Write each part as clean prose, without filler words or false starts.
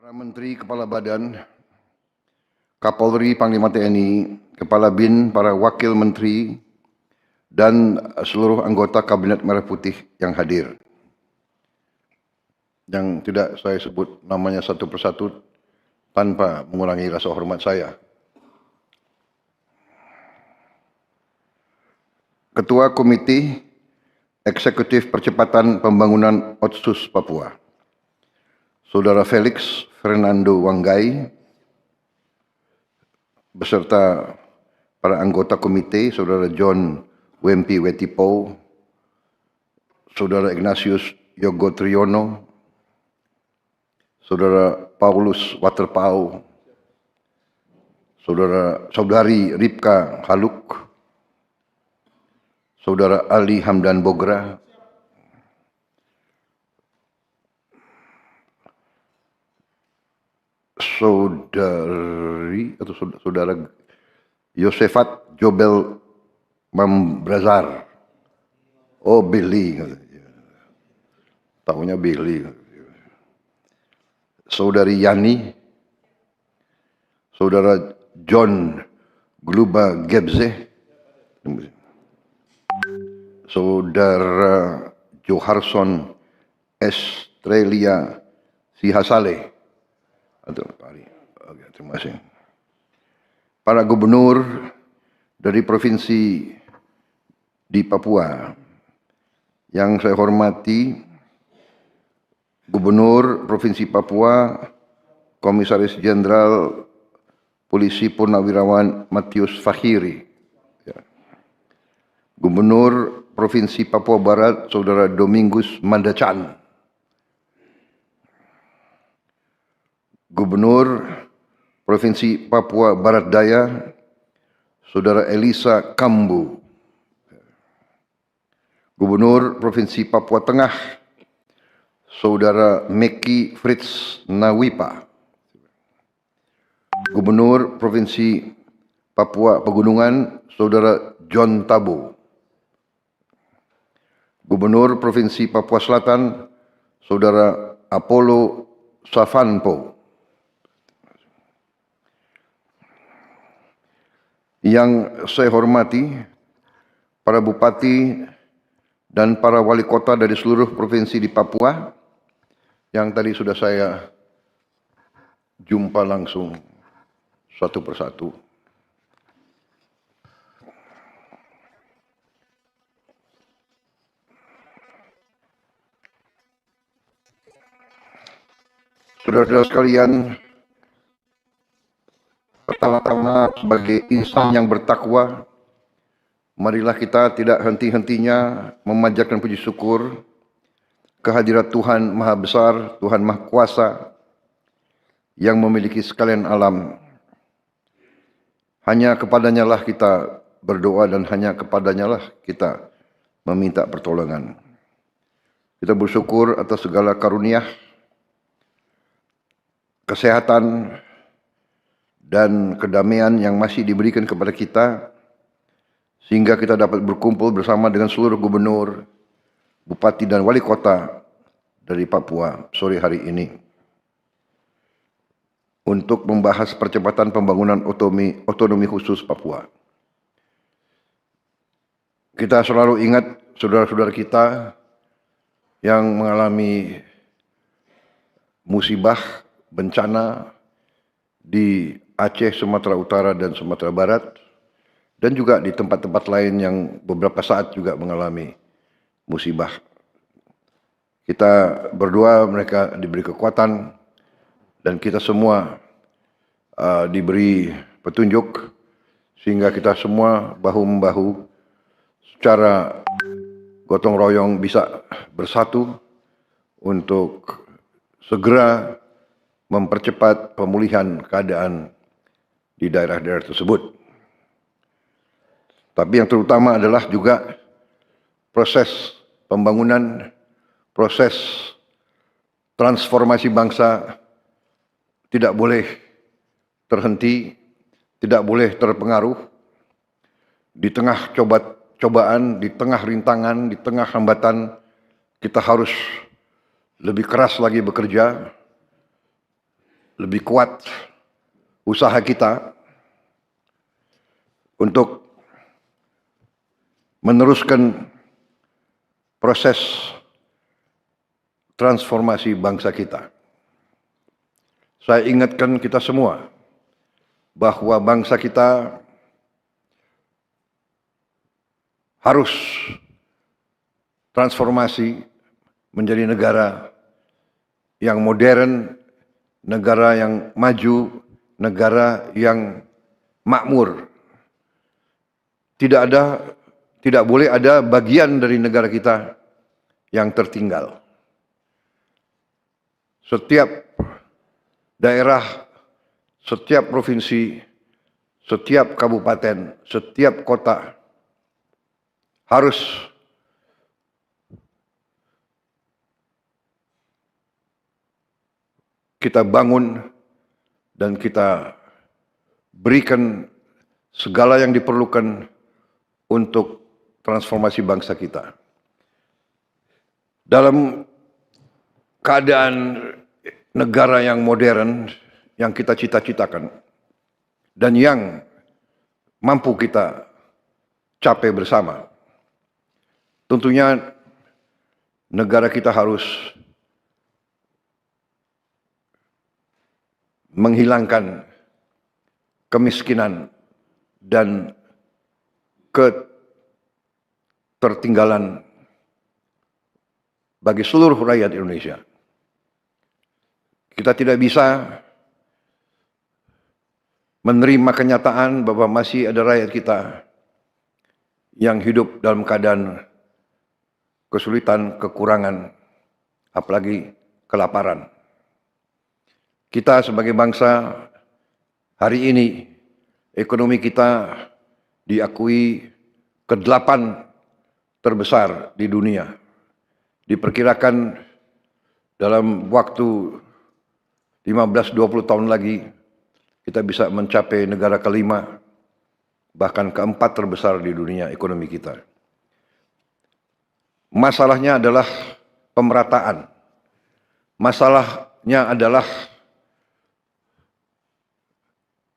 Para Menteri, Kepala Badan, Kapolri, Panglima TNI, Kepala BIN, para Wakil Menteri, dan seluruh anggota Kabinet Merah Putih yang hadir. Yang tidak saya sebut namanya satu persatu tanpa mengurangi rasa hormat saya. Ketua Komite Eksekutif Percepatan Pembangunan Otsus Papua, Saudara Felix Fernando Wanggai, beserta para anggota komite, Saudara John Wempi Wetipo, Saudara Ignatius Yogo Triyono, Saudara Paulus Waterpau, Saudari Ripka Haluk, Saudara Ali Hamdan Bogra, Saudara Yosefat Jobel Mambrazar. Oh, Billy. Tahunya Billy. Saudari Yani, Saudara John Gluba Gebze, Saudara Joharson Estrella Sihasale. Terima kasih. Para gubernur dari provinsi di Papua yang saya hormati, Gubernur Provinsi Papua, Komisaris Jenderal Polisi Purnawirawan Matius Fakhiri, Gubernur Provinsi Papua Barat, Saudara Domingus Mandacan, Gubernur Provinsi Papua Barat Daya, Saudara Elisa Kambu, Gubernur Provinsi Papua Tengah, Saudara Meki Fritz Nawipa, Gubernur Provinsi Papua Pegunungan, Saudara John Tabo, Gubernur Provinsi Papua Selatan, Saudara Apollo Savanpo. Yang saya hormati, para bupati dan para wali kota dari seluruh provinsi di Papua yang tadi sudah saya jumpa langsung satu persatu. Saudara-saudara sekalian, pertama-tama sebagai insan yang bertakwa, marilah kita tidak henti-hentinya memanjatkan puji syukur kehadirat Tuhan Maha Besar, Tuhan Maha Kuasa yang memiliki sekalian alam. Hanya kepadanya lah kita berdoa dan hanya kepadanya lah kita meminta pertolongan. Kita bersyukur atas segala karunia, kesehatan, dan kedamaian yang masih diberikan kepada kita, sehingga kita dapat berkumpul bersama dengan seluruh gubernur, bupati, dan wali kota dari Papua sore hari ini untuk membahas percepatan pembangunan otonomi khusus Papua. Kita selalu ingat saudara-saudara kita yang mengalami musibah, bencana di Aceh, Sumatera Utara, dan Sumatera Barat, dan juga di tempat-tempat lain yang beberapa saat juga mengalami musibah. Kita berdoa mereka diberi kekuatan dan kita semua diberi petunjuk sehingga kita semua bahu-membahu secara gotong royong bisa bersatu untuk segera mempercepat pemulihan keadaan di daerah-daerah tersebut. Tapi yang terutama adalah juga proses pembangunan, proses transformasi bangsa tidak boleh terhenti, tidak boleh terpengaruh. Di tengah cobaan, di tengah rintangan, di tengah hambatan, kita harus lebih keras lagi bekerja lebih kuat usaha kita untuk meneruskan proses transformasi bangsa kita. Saya ingatkan kita semua bahwa bangsa kita harus transformasi menjadi negara yang modern, negara yang maju, negara yang makmur. Tidak boleh ada bagian dari negara kita yang tertinggal. Setiap daerah, setiap provinsi, setiap kabupaten, setiap kota harus kita bangun dan kita berikan segala yang diperlukan untuk transformasi bangsa kita. Dalam keadaan negara yang modern yang kita cita-citakan dan yang mampu kita capai bersama, tentunya negara kita harus menghilangkan kemiskinan dan ketertinggalan bagi seluruh rakyat Indonesia. Kita tidak bisa menerima kenyataan bahwa masih ada rakyat kita yang hidup dalam keadaan kesulitan, kekurangan, apalagi kelaparan. Kita sebagai bangsa hari ini ekonomi kita diakui ke-8 terbesar di dunia. Diperkirakan dalam waktu 15-20 tahun lagi kita bisa mencapai negara ke-5 bahkan ke-4 terbesar di dunia ekonomi kita. Masalahnya adalah pemerataan. Masalahnya adalah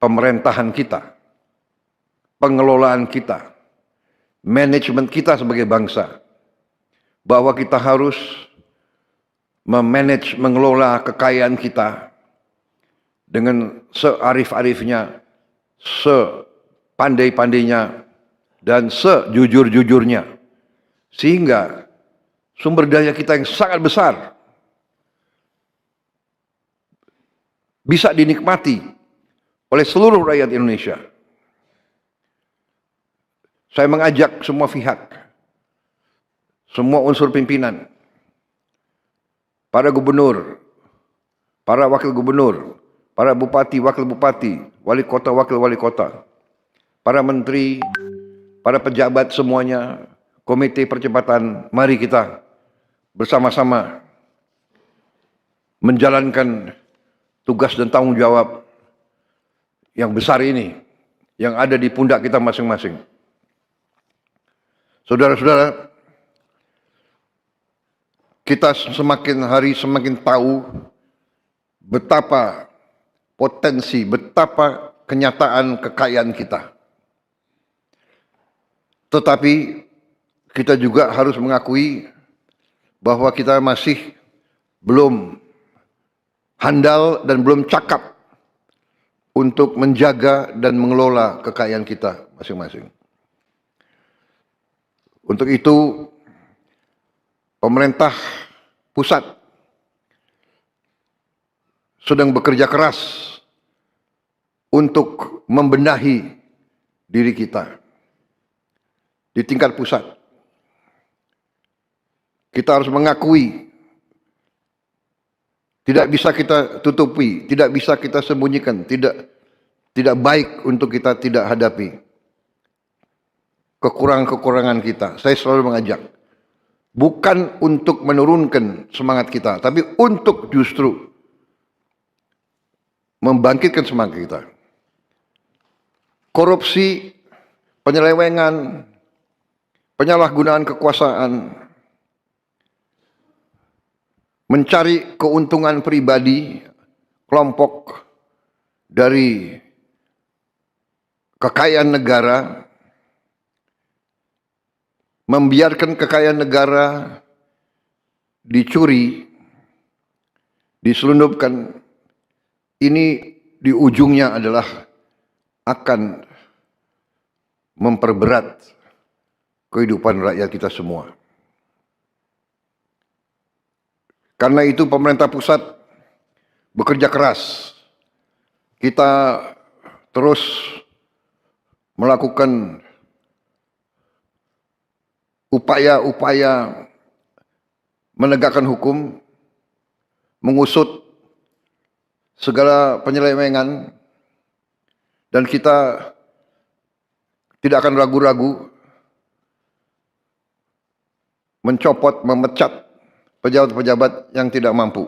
pemerintahan kita, pengelolaan kita, manajemen kita sebagai bangsa, bahwa kita harus memanage, mengelola kekayaan kita dengan searif-arifnya, sepandai-pandainya, dan sejujur-jujurnya, sehingga sumber daya kita yang sangat besar bisa dinikmati oleh seluruh rakyat Indonesia. Saya mengajak semua pihak, semua unsur pimpinan, para gubernur, para wakil gubernur, para bupati, wakil bupati, wali kota, wakil wali kota, para menteri, para pejabat semuanya, komite percepatan, mari kita bersama-sama menjalankan tugas dan tanggung jawab yang besar ini, yang ada di pundak kita masing-masing. Saudara-saudara, kita semakin hari semakin tahu betapa potensi, betapa kenyataan kekayaan kita. Tetapi kita juga harus mengakui bahwa kita masih belum handal dan belum cakap untuk menjaga dan mengelola kekayaan kita masing-masing. Untuk itu, pemerintah pusat sedang bekerja keras untuk membenahi diri kita di tingkat pusat. Kita harus mengakui, tidak bisa kita tutupi, tidak bisa kita sembunyikan, tidak baik untuk kita tidak hadapi kekurangan-kekurangan kita. Saya selalu mengajak, bukan untuk menurunkan semangat kita, tapi untuk justru membangkitkan semangat kita. Korupsi, penyelewengan, penyalahgunaan kekuasaan, mencari keuntungan pribadi, kelompok dari kekayaan negara, membiarkan kekayaan negara dicuri, diselundupkan, ini di ujungnya adalah akan memperberat kehidupan rakyat kita semua. Karena itu pemerintah pusat bekerja keras. Kita terus melakukan upaya-upaya menegakkan hukum, mengusut segala penyelewengan, dan kita tidak akan ragu-ragu mencopot, memecat pejabat-pejabat yang tidak mampu.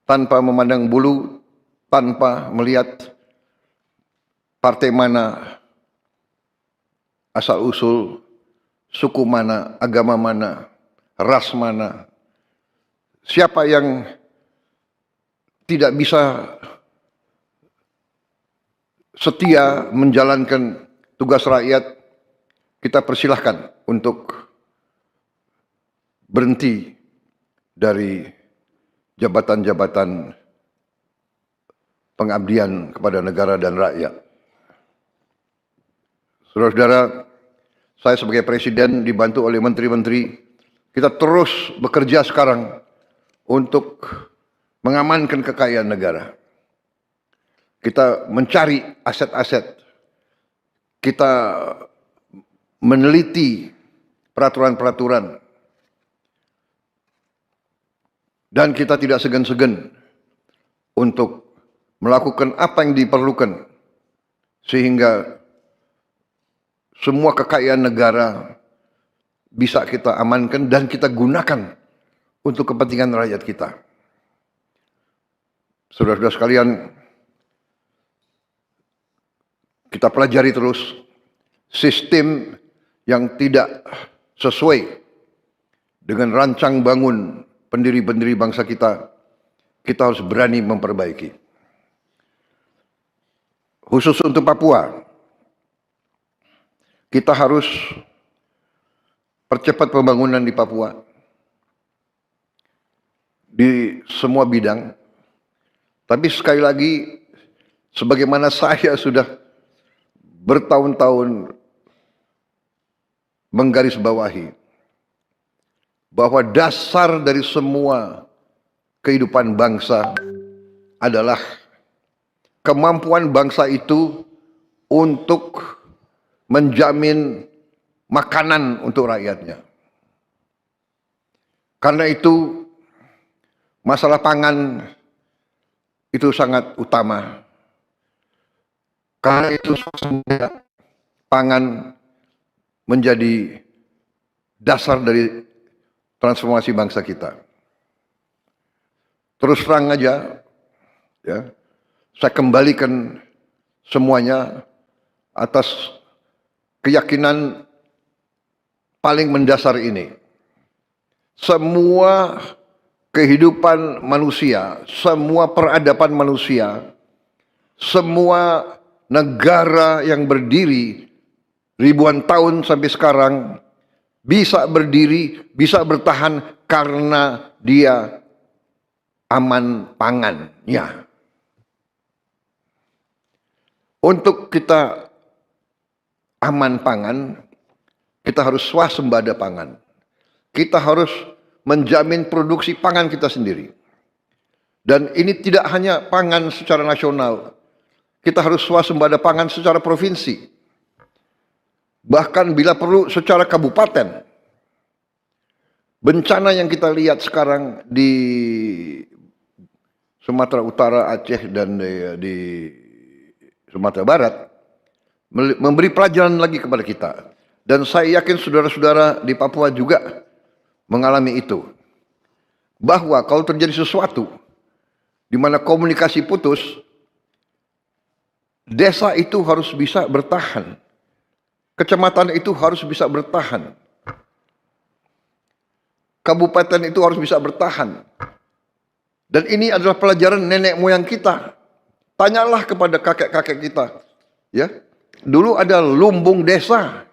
Tanpa memandang bulu, tanpa melihat partai mana, asal-usul, suku mana, agama mana, ras mana. Siapa yang tidak bisa setia menjalankan tugas rakyat, kita persilahkan untuk berhenti dari jabatan-jabatan pengabdian kepada negara dan rakyat. Saudara-saudara, saya sebagai presiden dibantu oleh menteri-menteri, kita terus bekerja sekarang untuk mengamankan kekayaan negara. Kita mencari aset-aset, kita meneliti peraturan-peraturan, dan kita tidak segan-segan untuk melakukan apa yang diperlukan sehingga semua kekayaan negara bisa kita amankan dan kita gunakan untuk kepentingan rakyat kita. Saudara-saudara sekalian, kita pelajari terus sistem yang tidak sesuai dengan rancang bangun pendiri-pendiri bangsa kita. Kita harus berani memperbaiki. Khusus untuk Papua, kita harus percepat pembangunan di Papua di semua bidang. Tapi sekali lagi, sebagaimana saya sudah bertahun-tahun menggarisbawahi bahwa dasar dari semua kehidupan bangsa adalah kemampuan bangsa itu untuk menjamin makanan untuk rakyatnya. Karena itu masalah pangan itu sangat utama. Karena itu pangan menjadi dasar dari transformasi bangsa kita. Terus terang aja, ya, saya kembalikan semuanya atas keyakinan paling mendasar ini. Semua kehidupan manusia, semua peradaban manusia, semua negara yang berdiri ribuan tahun sampai sekarang bisa berdiri, bisa bertahan karena dia aman pangannya. Untuk kita aman pangan, kita harus swasembada pangan. Kita harus menjamin produksi pangan kita sendiri. Dan ini tidak hanya pangan secara nasional, kita harus swasembada pangan secara provinsi. Bahkan bila perlu secara kabupaten. Bencana yang kita lihat sekarang di Sumatera Utara, Aceh, dan di Sumatera Barat memberi pelajaran lagi kepada kita. Dan saya yakin saudara-saudara di Papua juga mengalami itu. Bahwa kalau terjadi sesuatu di mana komunikasi putus, desa itu harus bisa bertahan. Kecamatan itu harus bisa bertahan. Kabupaten itu harus bisa bertahan. Dan ini adalah pelajaran nenek moyang kita. Tanyalah kepada kakek-kakek kita. Ya, dulu ada lumbung desa.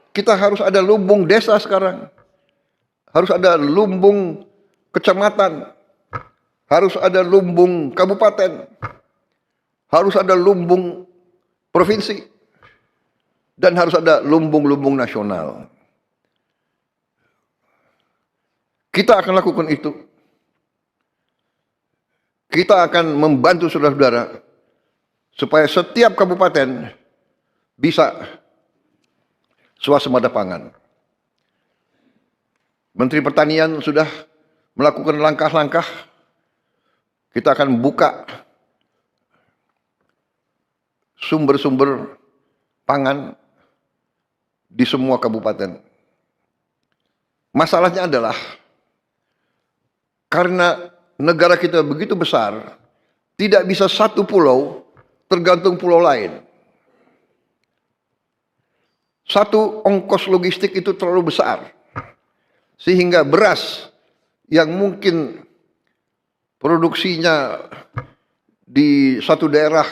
Kita harus ada lumbung desa sekarang. Harus ada lumbung kecamatan. Harus ada lumbung kabupaten. Harus ada lumbung provinsi. Dan harus ada lumbung-lumbung nasional. Kita akan lakukan itu. Kita akan membantu saudara-saudara supaya setiap kabupaten bisa swasembada pangan. Menteri Pertanian sudah melakukan langkah-langkah. Kita akan buka sumber-sumber pangan di semua kabupaten. Masalahnya adalah karena negara kita begitu besar, tidak bisa satu pulau tergantung pulau lain. Satu ongkos logistik itu terlalu besar, sehingga beras yang mungkin produksinya di satu daerah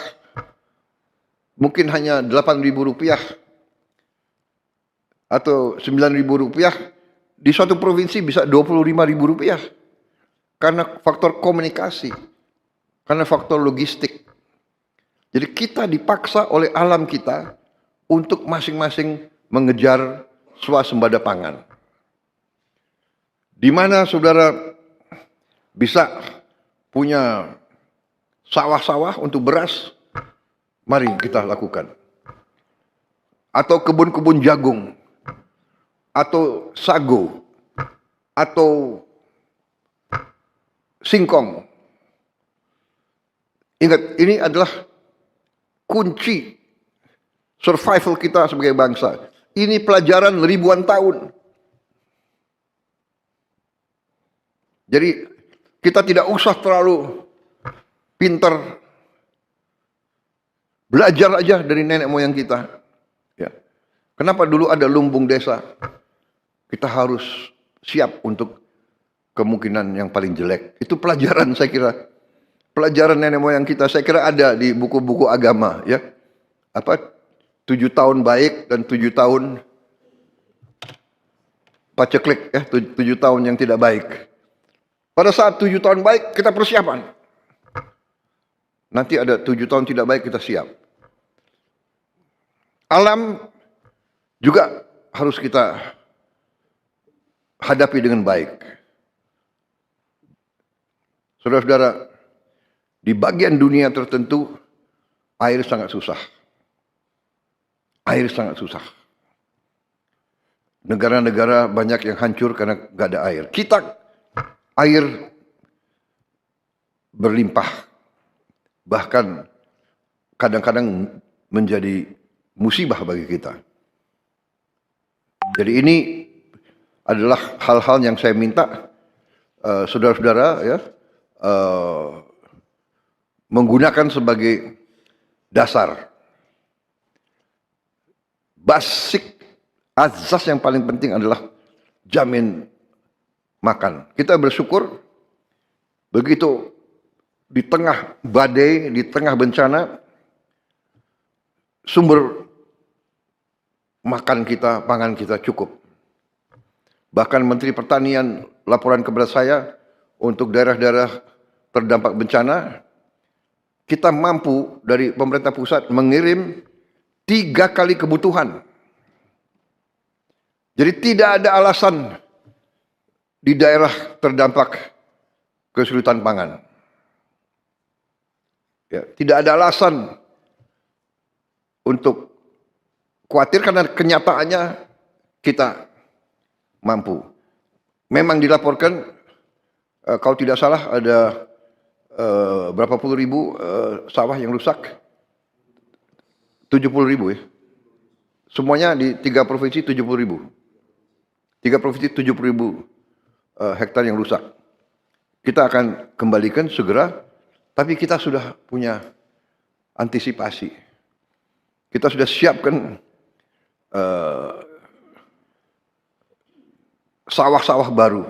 mungkin hanya Rp8.000 atau Rp9.000, di suatu provinsi bisa Rp25.000. Karena faktor komunikasi, karena faktor logistik. Jadi kita dipaksa oleh alam kita untuk masing-masing mengejar swasembada pangan. Di mana saudara bisa punya sawah-sawah untuk beras, mari kita lakukan. Atau kebun-kebun jagung, atau sago, atau singkong. Ingat, ini adalah kunci survival kita sebagai bangsa. Ini pelajaran ribuan tahun. Jadi kita tidak usah terlalu pintar. Belajar aja dari nenek moyang kita. Ya. Kenapa dulu ada lumbung desa? Kita harus siap untuk kemungkinan yang paling jelek. Itu pelajaran saya kira. Pelajaran nenek moyang kita saya kira ada di buku-buku agama ya. 7 tahun baik dan 7 tahun paceklik ya, 7 tahun yang tidak baik. Pada saat 7 tahun baik kita persiapan. Nanti ada 7 tahun tidak baik kita siap. Alam juga harus kita hadapi dengan baik. Saudara-saudara, di bagian dunia tertentu, air sangat susah. Air sangat susah. Negara-negara banyak yang hancur karena nggak ada air. Kita, air berlimpah. Bahkan kadang-kadang menjadi musibah bagi kita. Jadi ini adalah hal-hal yang saya minta saudara-saudara ya, menggunakan sebagai dasar. Basic azas yang paling penting adalah jamin makan. Kita bersyukur begitu di tengah badai, di tengah bencana, sumber makan kita, pangan kita cukup. Bahkan Menteri Pertanian laporan kepada saya, untuk daerah-daerah terdampak bencana, kita mampu dari pemerintah pusat mengirim 3 kali kebutuhan. Jadi tidak ada alasan di daerah terdampak kesulitan pangan. Ya, tidak ada alasan untuk khawatir karena kenyataannya kita mampu. Memang dilaporkan kalau tidak salah ada berapa puluh ribu sawah yang rusak, 70.000 ya. Semuanya di 3 provinsi 70.000. 3 provinsi 70.000 hektar yang rusak. Kita akan kembalikan segera, tapi kita sudah punya antisipasi. Kita sudah siapkan sawah-sawah baru.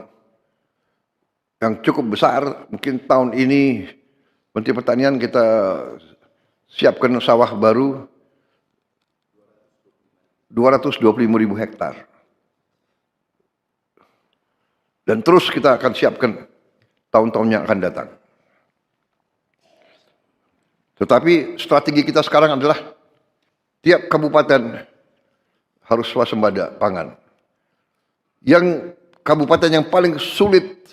yang cukup besar. Mungkin tahun ini Menteri Pertanian kita siapkan sawah baru 225.000 hektar. Dan terus kita akan siapkan tahun-tahun yang akan datang. Tetapi strategi kita sekarang adalah tiap kabupaten harus swasembada pangan. Yang kabupaten yang paling sulit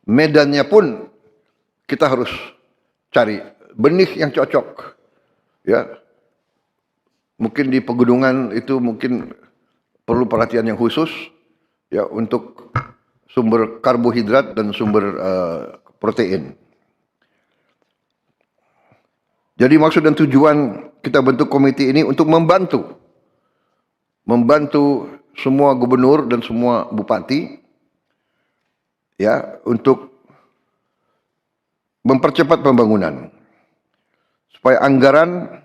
medannya pun kita harus cari benih yang cocok. Ya. Mungkin di pegunungan itu mungkin perlu perhatian yang khusus ya untuk sumber karbohidrat dan sumber protein. Jadi maksud dan tujuan kita bentuk komite ini untuk membantu semua gubernur dan semua bupati ya untuk mempercepat pembangunan supaya anggaran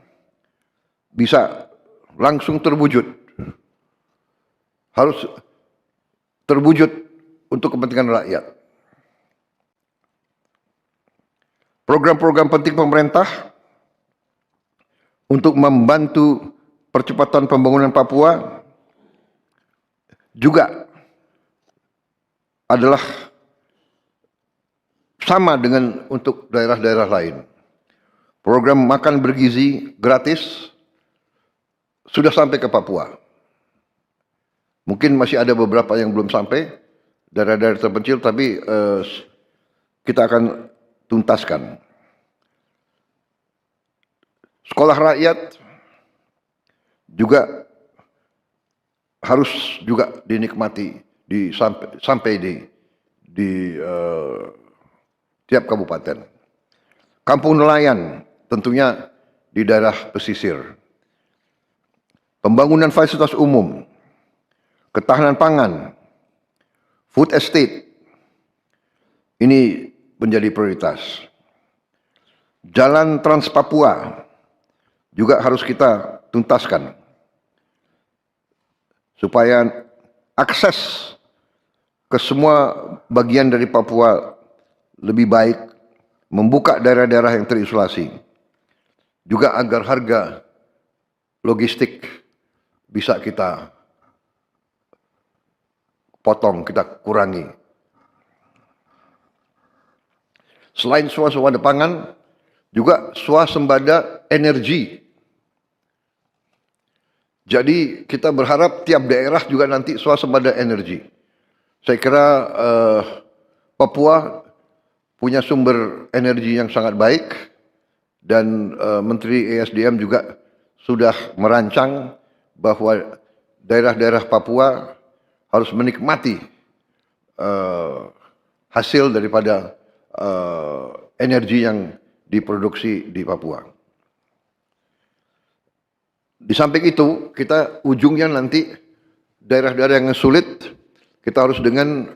bisa langsung terwujud, harus terwujud untuk kepentingan rakyat. Program-program penting pemerintah untuk membantu percepatan pembangunan Papua juga adalah sama dengan untuk daerah-daerah lain. Program makan bergizi gratis sudah sampai ke Papua. Mungkin masih ada beberapa yang belum sampai, daerah-daerah terpencil, tapi kita akan tuntaskan. Sekolah rakyat juga harus juga dinikmati sampai di tiap kabupaten. Kampung nelayan tentunya di daerah pesisir. Pembangunan fasilitas umum, ketahanan pangan, food estate, ini menjadi prioritas. Jalan Trans Papua juga harus kita tuntaskan supaya akses ke semua bagian dari Papua lebih baik, membuka daerah-daerah yang terisolasi, juga agar harga logistik bisa kita potong, kita kurangi. Selain swasembada pangan, juga swasembada energi. Jadi kita berharap tiap daerah juga nanti swasembada energi. Saya kira Papua punya sumber energi yang sangat baik dan Menteri ESDM juga sudah merancang bahwa daerah-daerah Papua harus menikmati hasil daripada energi yang diproduksi di Papua. Di samping itu, kita ujungnya nanti daerah-daerah yang sulit, kita harus dengan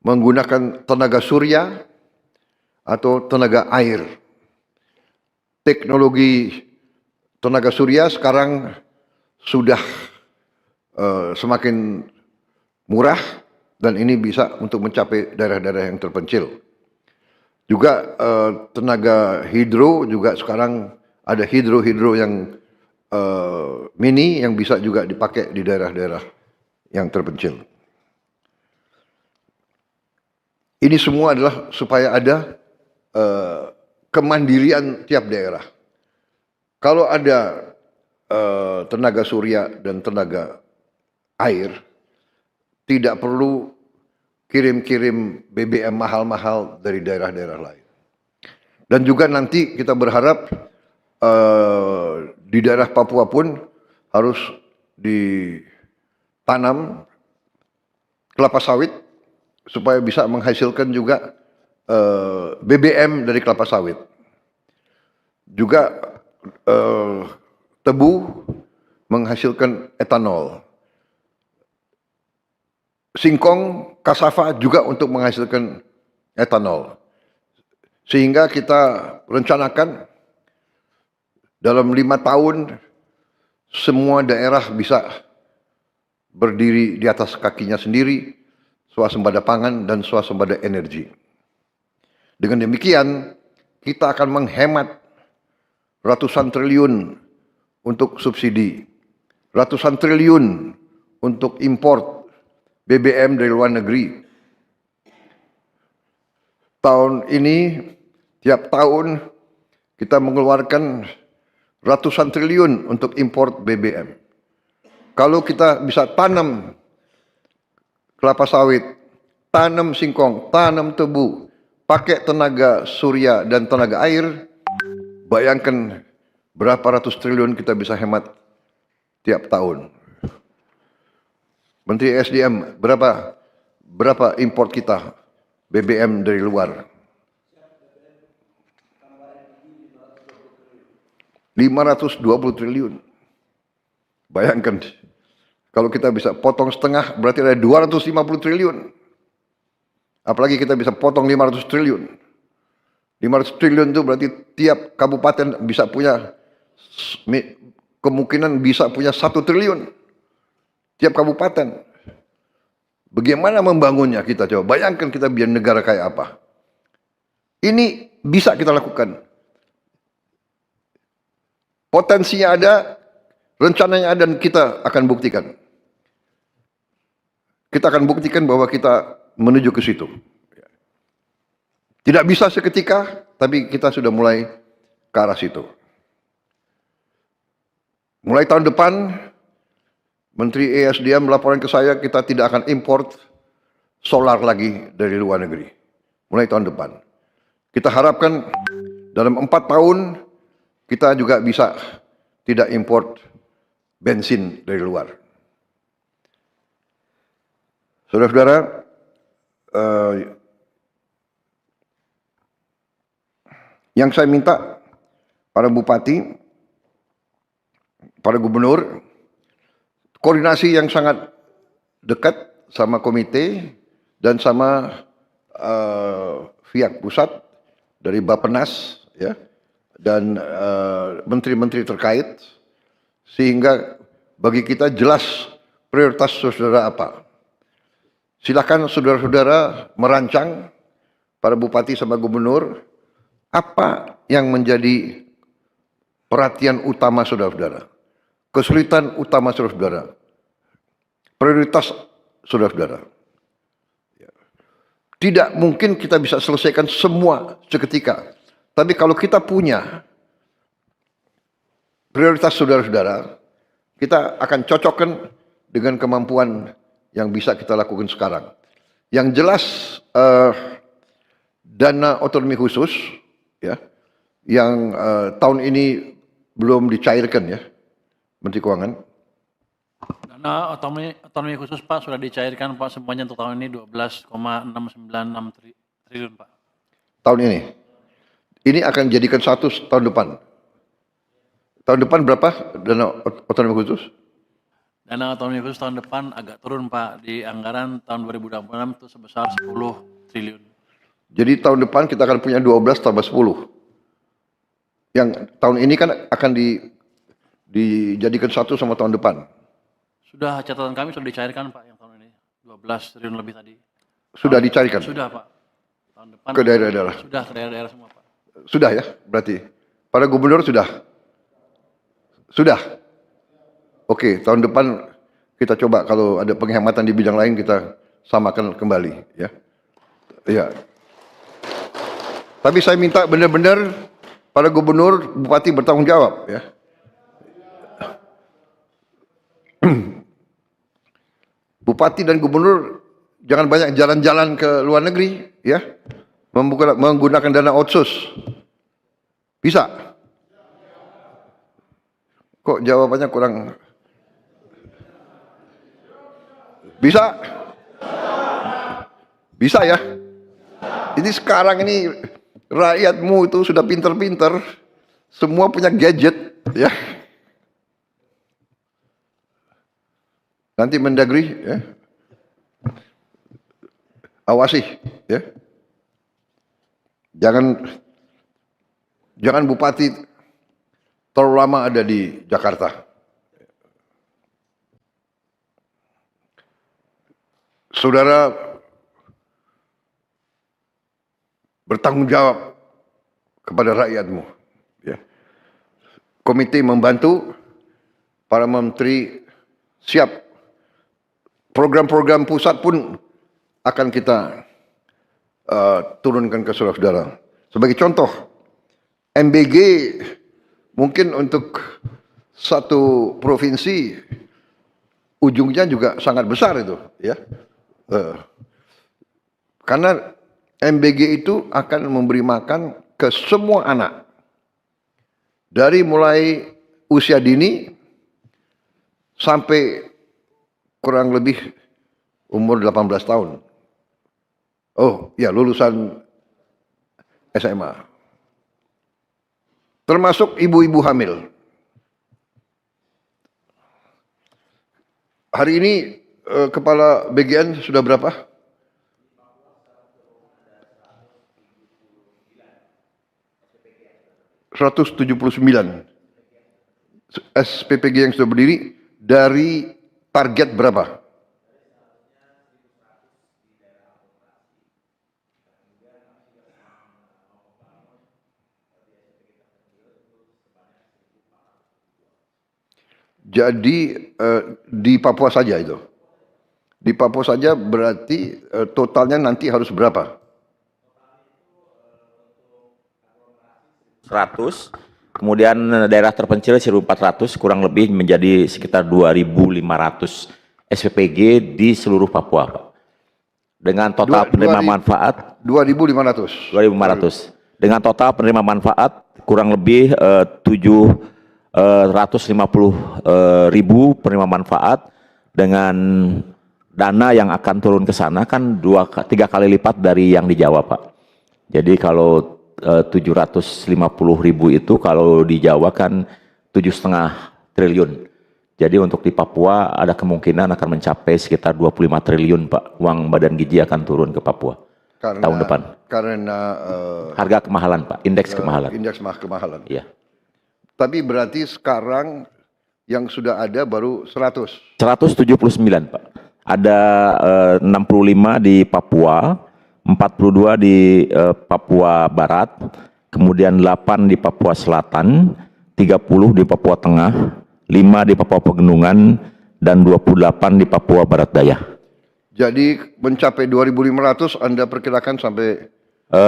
menggunakan tenaga surya atau tenaga air. Teknologi tenaga surya sekarang sudah semakin murah dan ini bisa untuk mencapai daerah-daerah yang terpencil. Juga tenaga hidro juga sekarang ada hidro yang mini yang bisa juga dipakai di daerah-daerah yang terpencil. Ini semua adalah supaya ada kemandirian tiap daerah. Kalau ada tenaga surya dan tenaga air, tidak perlu kirim-kirim BBM mahal-mahal dari daerah-daerah lain. Dan juga nanti kita berharap di daerah Papua pun harus ditanam kelapa sawit supaya bisa menghasilkan juga BBM dari kelapa sawit. Juga tebu menghasilkan etanol. Singkong, kasava juga untuk menghasilkan etanol. Sehingga kita rencanakan dalam 5 tahun semua daerah bisa berdiri di atas kakinya sendiri swasembada pangan, dan swasembada energi. Dengan demikian, kita akan menghemat ratusan triliun untuk subsidi, ratusan triliun untuk import BBM dari luar negeri. Tahun ini, tiap tahun kita mengeluarkan ratusan triliun untuk import BBM. Kalau kita bisa tanam kelapa sawit, tanam singkong, tanam tebu, pakai tenaga surya dan tenaga air, bayangkan berapa ratus triliun kita bisa hemat tiap tahun. Menteri SDM, berapa import kita BBM dari luar? 520 triliun. Bayangkan, kalau kita bisa potong setengah, berarti ada 250 triliun. Apalagi kita bisa potong 500 triliun. 500 triliun itu berarti tiap kabupaten bisa punya, kemungkinan bisa punya 1 triliun. Tiap kabupaten. Bagaimana membangunnya kita coba? Bayangkan kita biar negara kayak apa. Ini bisa kita lakukan. Potensinya ada, rencananya ada, dan kita akan buktikan. Kita akan buktikan bahwa kita menuju ke situ. Tidak bisa seketika, tapi kita sudah mulai ke arah situ. Mulai tahun depan, Menteri ESDM melaporkan ke saya, kita tidak akan import solar lagi dari luar negeri. Mulai tahun depan. Kita harapkan dalam 4 tahun, kita juga bisa tidak import bensin dari luar. Saudara-saudara, yang saya minta para bupati, para gubernur, koordinasi yang sangat dekat sama komite dan sama pihak pusat dari Bappenas, ya, dan menteri-menteri terkait, sehingga bagi kita jelas prioritas saudara apa. Silakan saudara-saudara merancang, para bupati sama gubernur, apa yang menjadi perhatian utama saudara-saudara, kesulitan utama saudara-saudara, prioritas saudara-saudara. Tidak mungkin kita bisa selesaikan semua seketika. Tapi kalau kita punya prioritas saudara-saudara, kita akan cocokkan dengan kemampuan yang bisa kita lakukan sekarang. Yang jelas dana otonomi khusus, ya, yang tahun ini belum dicairkan, ya, Menteri Keuangan. Dana otonomi khusus Pak sudah dicairkan Pak semuanya untuk tahun ini 12,696 triliun Pak. Tahun ini. Ini akan jadikan 1 tahun depan. Tahun depan berapa dana otonomi khusus? Dana otonomi khusus tahun depan agak turun Pak, di anggaran tahun 2026 itu sebesar 10 triliun. Jadi tahun depan kita akan punya 12 tambah 10. Yang tahun ini kan akan dijadikan 1 sama tahun depan. Sudah, catatan kami sudah dicairkan Pak yang tahun ini, 12 triliun lebih tadi. Sudah dicarikan? Sudah Pak. Tahun depan ke daerah-daerah? Sudah, ke daerah-daerah semua Pak. Sudah, ya, berarti. Para gubernur sudah? Sudah? Oke, tahun depan kita coba kalau ada penghematan di bidang lain kita samakan kembali, ya. Ya. Tapi saya minta benar-benar para gubernur, bupati bertanggung jawab, ya. Bupati dan gubernur jangan banyak jalan-jalan ke luar negeri, ya. Menggunakan dana otsus. Bisa? Kok jawabannya kurang? Bisa? Bisa, ya? Ini sekarang ini rakyatmu itu sudah pinter-pinter, semua punya gadget, ya. Nanti Mendagri, ya, awasi, ya. Jangan bupati terlalu lama ada di Jakarta. Saudara bertanggung jawab kepada rakyatmu. Ya. Komite membantu, para menteri siap. Program-program pusat pun akan kita turunkan ke saudara-saudara. Sebagai contoh, MBG mungkin untuk satu provinsi ujungnya juga sangat besar itu, ya. Karena MBG itu akan memberi makan ke semua anak. Dari mulai usia dini sampai kurang lebih umur 18 tahun. Oh, ya lulusan SMA. Termasuk ibu-ibu hamil. Hari ini kepala BGN sudah berapa? ...179 SPPG yang sudah berdiri dari target berapa? Jadi di Papua saja itu. Di Papua saja berarti totalnya nanti harus berapa? 100, kemudian daerah terpencil 1.400, kurang lebih menjadi sekitar 2.500 SPPG di seluruh Papua, Pak. Dengan total penerima manfaat 2.500. 2.500. Dengan total penerima manfaat kurang lebih 750.000 penerima manfaat, dengan dana yang akan turun ke sana kan 3 kali lipat dari yang di Jawa, Pak. Jadi kalau 750.000 itu kalau di Jawa kan 7,5 triliun. Jadi untuk di Papua ada kemungkinan akan mencapai sekitar 25 triliun, Pak. Uang badan gizi akan turun ke Papua tahun depan. Karena harga kemahalan, Pak. Indeks kemahalan. Indeks kemahalan. Iya. Tapi berarti sekarang yang sudah ada baru 100. 179, Pak. Ada 65 di Papua, 42 di Papua Barat, kemudian 8 di Papua Selatan, 30 di Papua Tengah, 5 di Papua Pegunungan, dan 28 di Papua Barat Daya. Jadi mencapai 2.500 Anda perkirakan sampai?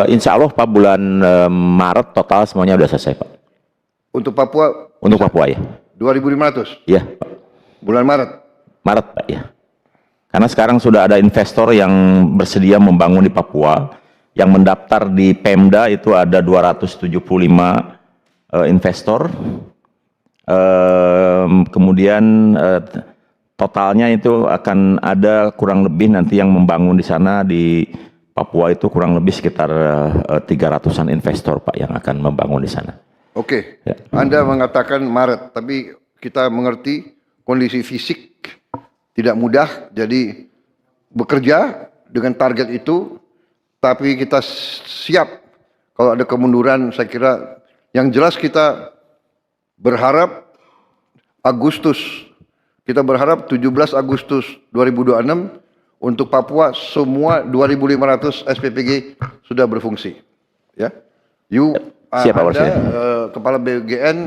Insya Allah Pak, bulan Maret total semuanya sudah selesai, Pak. Untuk Papua? Untuk Papua, ya. 2.500? Iya, Pak. Bulan Maret? Maret, Pak, ya. Karena sekarang sudah ada investor yang bersedia membangun di Papua, yang mendaftar di Pemda itu ada 275 investor. Kemudian totalnya itu akan ada kurang lebih nanti yang membangun di sana di Papua itu kurang lebih sekitar 300-an investor, Pak, yang akan membangun di sana. Oke, Ya. Anda mengatakan Maret, tapi kita mengerti kondisi fisik tidak mudah, jadi bekerja dengan target itu, tapi kita siap kalau ada kemunduran. Saya kira yang jelas kita berharap Agustus, kita berharap 17 Agustus 2026 untuk Papua semua 2.500 SPPG sudah berfungsi. Ya, Siap, Pak Anda Presiden. Kepala BGN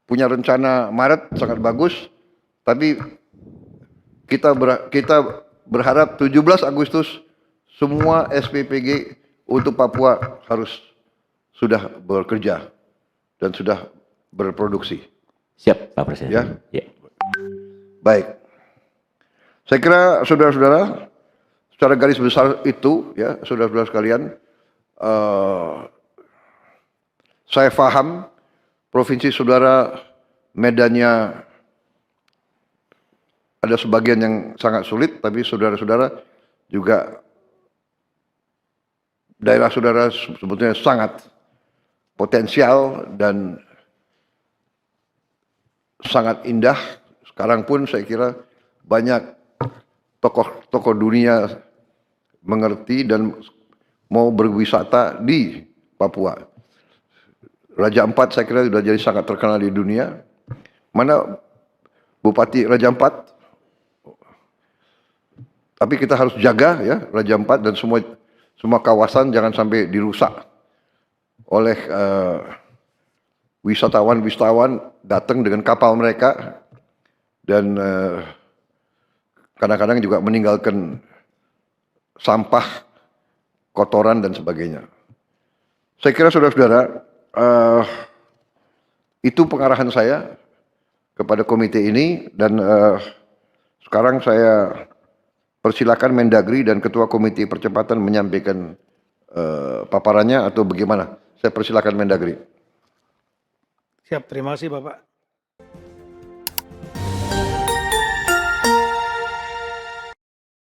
punya rencana Maret sangat bagus, tapi kita berharap 17 Agustus semua SPPG untuk Papua harus sudah bekerja dan sudah berproduksi. Siap, Pak Presiden. Ya. Ya. Baik. Saya kira saudara-saudara, secara garis besar itu, ya, saudara-saudara sekalian, saya paham provinsi saudara medannya ada sebagian yang sangat sulit, tapi saudara-saudara juga daerah saudara sebetulnya sangat potensial dan sangat indah. Sekarang pun saya kira banyak tokoh-tokoh dunia mengerti dan mau berwisata di Papua. Raja Ampat saya kira sudah jadi sangat terkenal di dunia. Mana Bupati Raja Ampat? Tapi kita harus jaga, ya, Raja Ampat dan semua kawasan jangan sampai dirusak oleh wisatawan datang dengan kapal mereka dan kadang-kadang juga meninggalkan sampah, kotoran dan sebagainya. Saya kira saudara-saudara, itu pengarahan saya kepada komite ini dan sekarang saya persilakan Mendagri dan Ketua Komite Percepatan menyampaikan paparannya atau bagaimana. Saya persilakan Mendagri. Siap, terima kasih Bapak.